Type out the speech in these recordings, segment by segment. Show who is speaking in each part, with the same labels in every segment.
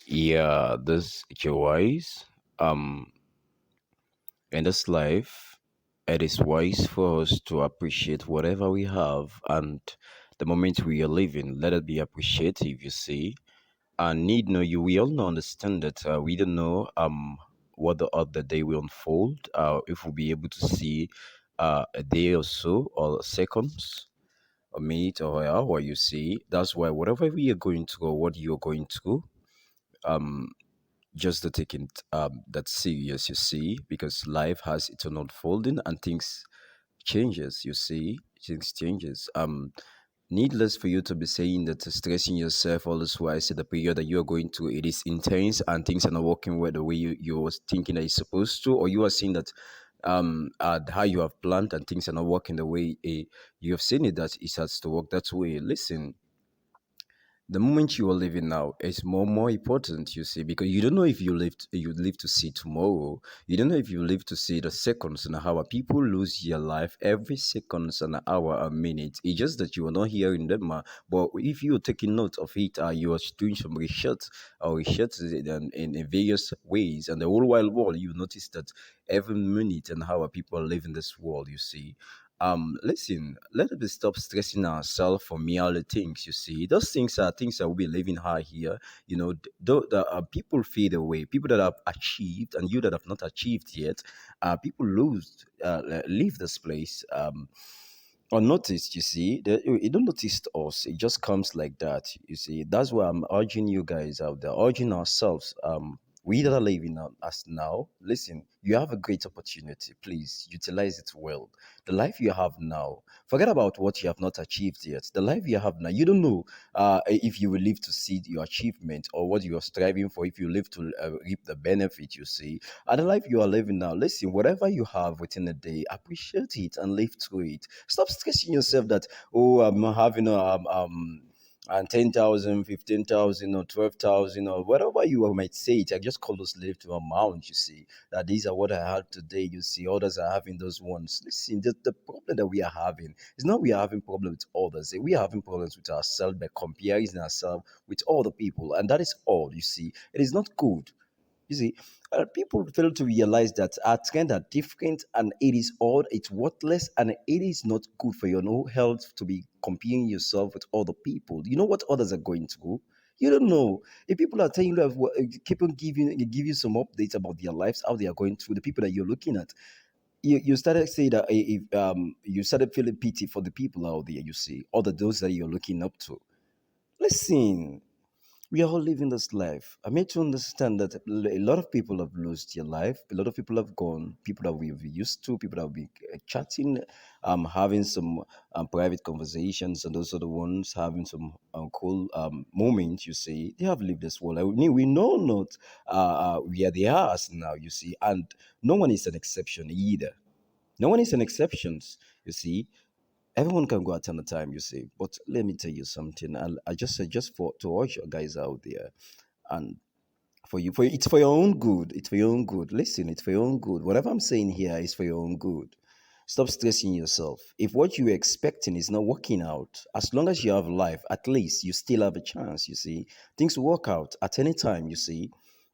Speaker 1: Yeah, this wise. In this life, it is wise for us to appreciate whatever we have and the moment we are living. Let it be appreciative, you see. And need know you. We all know understand that we don't know what the other day will unfold. If we'll be able to see a day or so or seconds a minute or an hour, you see. That's why whatever we are going to or what you're going to, um, just to take it that serious, you see, because life has its own unfolding and things changes, you see, things changes. Needless for you to be saying that stressing yourself all this while, say the period that you are going through, it is intense and things are not working well the way you was thinking that it's supposed to, or you are seeing that how you have planned and things are not working the way you have seen it that it has to work that way. Listen, the moment you are living now is more important, you see, because you don't know if you live to see tomorrow. You don't know if you live to see the seconds and hour. People lose their life every seconds and hour a minute. It's just that you are not hearing them, but if you're taking note of it, you are doing some research in various ways, and the whole wide world, you notice that every minute and hour people live in this world, you see. Listen, let us stop stressing ourselves for merely things, you see. Those things are things that will be living high here. You know, the people fade away. People that have achieved and you that have not achieved yet, people leave this place. Unnoticed, you see. You don't notice us. It just comes like that, you see. That's why I'm urging you guys out there, urging ourselves. We that are living us now, listen, you have a great opportunity. Please utilize it well. The life you have now, forget about what you have not achieved yet. The life you have now, you don't know if you will live to see your achievement or what you are striving for, if you live to reap the benefit, you see. And the life you are living now, listen, whatever you have within a day, appreciate it and live through it. Stop stressing yourself that, oh, I'm not having and 10,000, 15,000, or 12,000, or whatever you might say it. I just call those live to amount, you see. That these are what I had today, you see. Others are having those ones. Listen, the problem that we are having is not we are having problems with others. We are having problems with ourselves by comparing ourselves with other people. And that is all, you see. It is not good. You see, people fail to realize that our trends are different and it is odd, it's worthless, and it is not good for your own health to be comparing yourself with other people. You know what others are going through? You don't know. If people are telling you, keep on give you some updates about their lives, how they are going through, the people that you're looking at, you started saying that if you started feeling pity for the people out there, you see, or those that you're looking up to. Listen, we are all living this life. I made to understand that a lot of people have lost their life. A lot of people have gone. People that we've used to, people that have been chatting, having some private conversations, and those are the ones having some cool moments. You see, they have lived this world. I mean, we know not where they are as now. You see, and no one is an exception either. No one is an exception. You see, everyone can go at any time, you see. But let me tell you something. I just suggest for to all your guys out there, and for it's for your own good. It's for your own good. Listen, it's for your own good. Whatever I'm saying here is for your own good. Stop stressing yourself. If what you're expecting is not working out, as long as you have life, at least you still have a chance. You see, things will work out at any time. You see,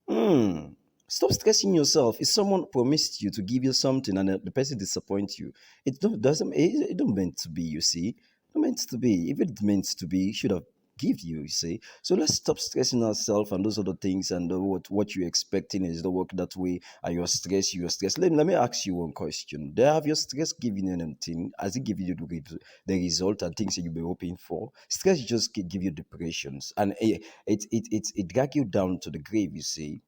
Speaker 1: Hmm. Stop stressing yourself. If someone promised you to give you something and the person disappoints you, it don't meant to be. You see, not meant to be. If it meant to be, it should have give you. You see, so let's stop stressing ourselves and those other things and what you're expecting is not work that way. And you're stressed. You're stressed. Let me ask you one question. Have your stress given you anything? Has it given you the result and things that you've been hoping for? Stress just give you depressions and it drag you down to the grave. You see.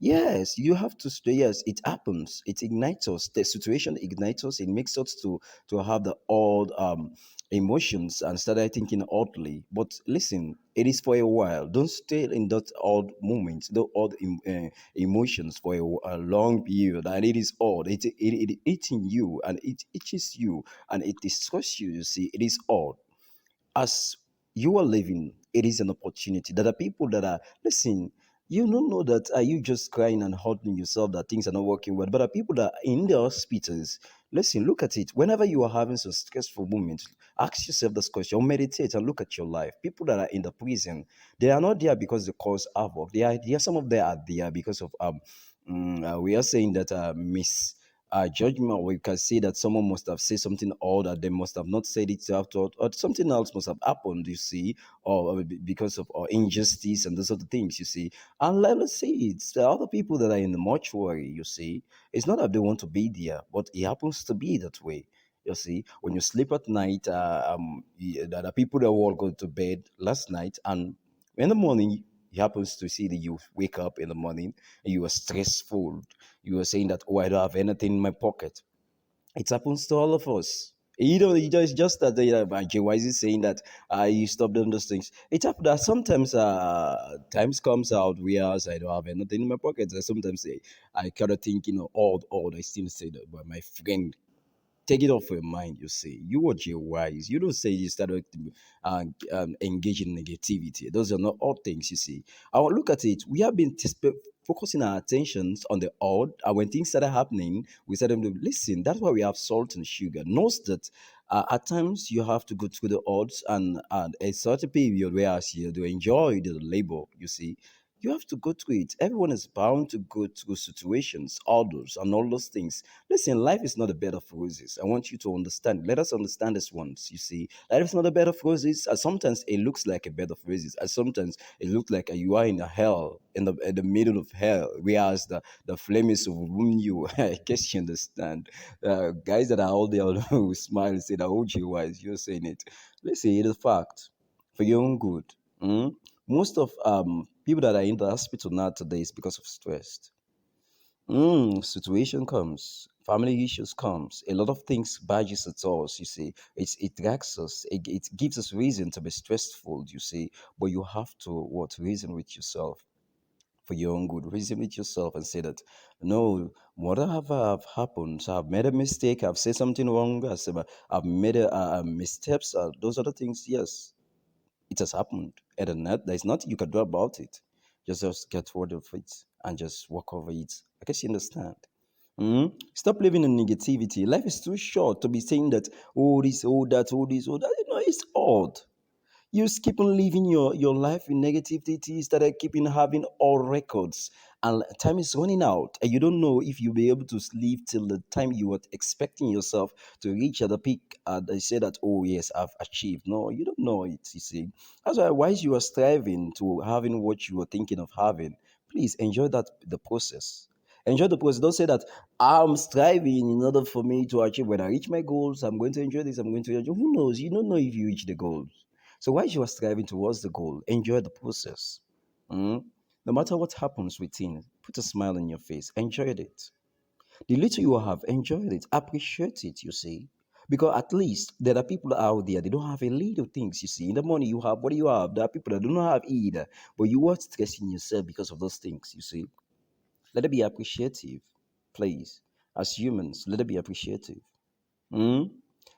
Speaker 1: Yes, you have to stay. Yes, it happens. It ignites us. The situation ignites us. It makes us to have the old emotions and start thinking oddly. But listen, it is for a while. Don't stay in that odd moments, the odd emotions for a long period. And it is odd. It eating you and it itches you and it destroys you. You see, it is odd as you are living, it is an opportunity. There are people that are listen. You don't know that are you just crying and hurting yourself that things are not working well. But are people that are in the hospitals, listen, look at it. Whenever you are having some stressful moments, ask yourself this question or meditate and look at your life. People that are in the prison, they are not there because they cause havoc. They are there. Some of them are there because of we are saying that miss judgment, or we can say that someone must have said something odd that they must have not said it after, or something else must have happened, you see, or because of or injustice and those other things, you see. And let us say it's the other people that are in the mortuary, you see. It's not that they want to be there, but it happens to be that way. You see, when you sleep at night, there are people that all go to bed last night, and in the morning, it happens to see that you wake up in the morning and you are stressful. You are saying that, oh, I don't have anything in my pocket. It happens to all of us. It's just that JYZ is saying that you stop doing those things. It happens that sometimes times comes out where I don't have anything in my pocket. I sometimes say I kind of think, odd. I still say that, but my friend, take it off your mind. You say you watch your wise. You don't say you started engaging in negativity. Those are not all things. You see, I will look at it. We have been focusing our attentions on the odd, and when things started happening, we started to listen. That's why we have salt and sugar. Knows that at times you have to go through the odds, and a certain period whereas you do enjoy the labor. You see, you have to go through it. Everyone is bound to go through situations, orders, and all those things. Listen, life is not a bed of roses. I want you to understand. Let us understand this once. You see, life is not a bed of roses. Sometimes it looks like a bed of roses. Sometimes it looks like you are in a hell, in the middle of hell, whereas the flame is within you. I guess you understand. Guys that are all there who smile and say that, oh, gee, wise, you're saying it. Listen, it is a fact for your own good. Mm? Most of people that are in the hospital now today is because of stress. Situation comes, family issues comes, a lot of things badges at us, you see. It drags us, it gives us reason to be stressful, you see. But you have to what reason with yourself for your own good. Reason with yourself and say that no, whatever have happened, so I've made a mistake, I've said something wrong, I've made a missteps, those other things, yes, it has happened. And not, there's nothing you can do about it. Just get rid of it and just walk over it. I guess you understand. Stop living in negativity. Life is too short to be saying that, oh, this, oh, that, oh, this, oh, that. It's odd. You just keep on living your life in negativity instead of keeping having all records. And time is running out. And you don't know if you'll be able to live till the time you were expecting yourself to reach at the peak. They say that, oh, yes, I've achieved. No, you don't know it, you see. That's why, while you are striving to having what you were thinking of having, please enjoy the process. Enjoy the process. Don't say that I'm striving in order for me to achieve. When I reach my goals, I'm going to enjoy this. I'm going to enjoy. Who knows? You don't know if you reach the goals. So while you are striving towards the goal, enjoy the process. Mm? No matter what happens within, put a smile on your face. Enjoy it. The little you have, enjoy it. Appreciate it, you see. Because at least there are people out there, they don't have a little things, you see. In the morning you have, what do you have? There are people that do not have either. But you are stressing yourself because of those things, you see. Let it be appreciative, please. As humans, let it be appreciative. Mm?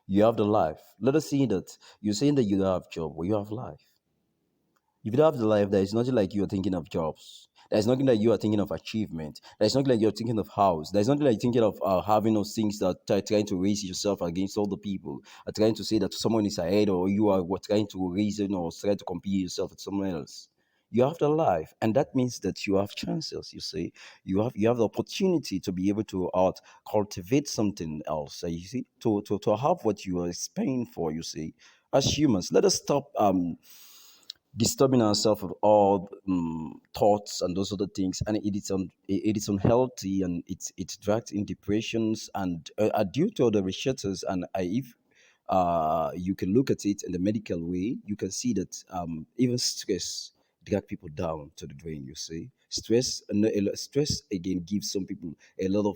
Speaker 1: You have the life. Let us see that you're saying that you don't have job, but you have life. If you don't have the life, there is nothing like you are thinking of jobs. There's nothing like you are thinking of achievement. There's nothing like you're thinking of house. There's nothing like thinking of having those things that are trying to raise yourself against all the people. Are trying to say that someone is ahead or you are trying to reason or try to compare yourself with someone else. You have the life, and that means that you have chances. You see, you have the opportunity to be able to cultivate something else. You see, to have what you are paying for. You see, as humans, let us stop disturbing ourselves with all thoughts and those other things, and it is unhealthy, and it's dragged in depressions, and due to the researchers, and if you can look at it in the medical way, you can see that even stress drag people down to the drain. You see, stress again gives some people a lot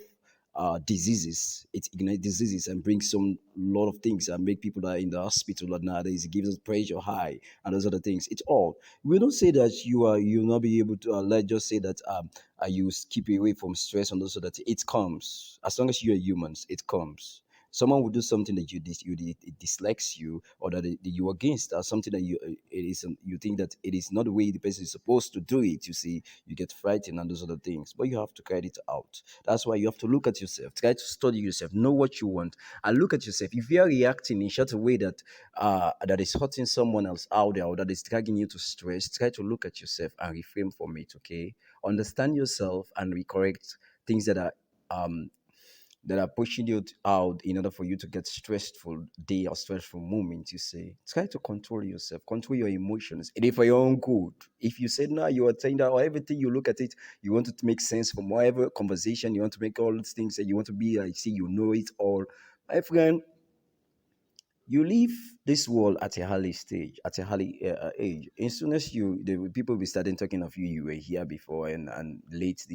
Speaker 1: of diseases. It ignites diseases and brings some lot of things and make people that are in the hospital nowadays. It gives us pressure high and those other things. It's all. We don't say that you'll not be able to. Let's just say that you keep away from stress and those other things. It comes as long as you are humans. It comes. Someone will do something that it dislikes you, or that you against, or something that it is you think that it is not the way the person is supposed to do it. You see, you get frightened and those other things. But you have to carry it out. That's why you have to look at yourself, try to study yourself, know what you want, and look at yourself. If you are reacting in such a way that is hurting someone else out there, or that is dragging you to stress, try to look at yourself and refrain from it. Okay, understand yourself and recorrect things um that are pushing you out in order for you to get stressful day or stressful moment. You say, try to control yourself, control your emotions. It is for your own good. If you say now you are saying that, or everything you look at it, you want it to make sense from whatever conversation, you want to make all these things that you want to be like, see, you know it all. My friend, you leave this world at a early stage, at a early age. As soon as the people will be starting talking of you, you were here before and late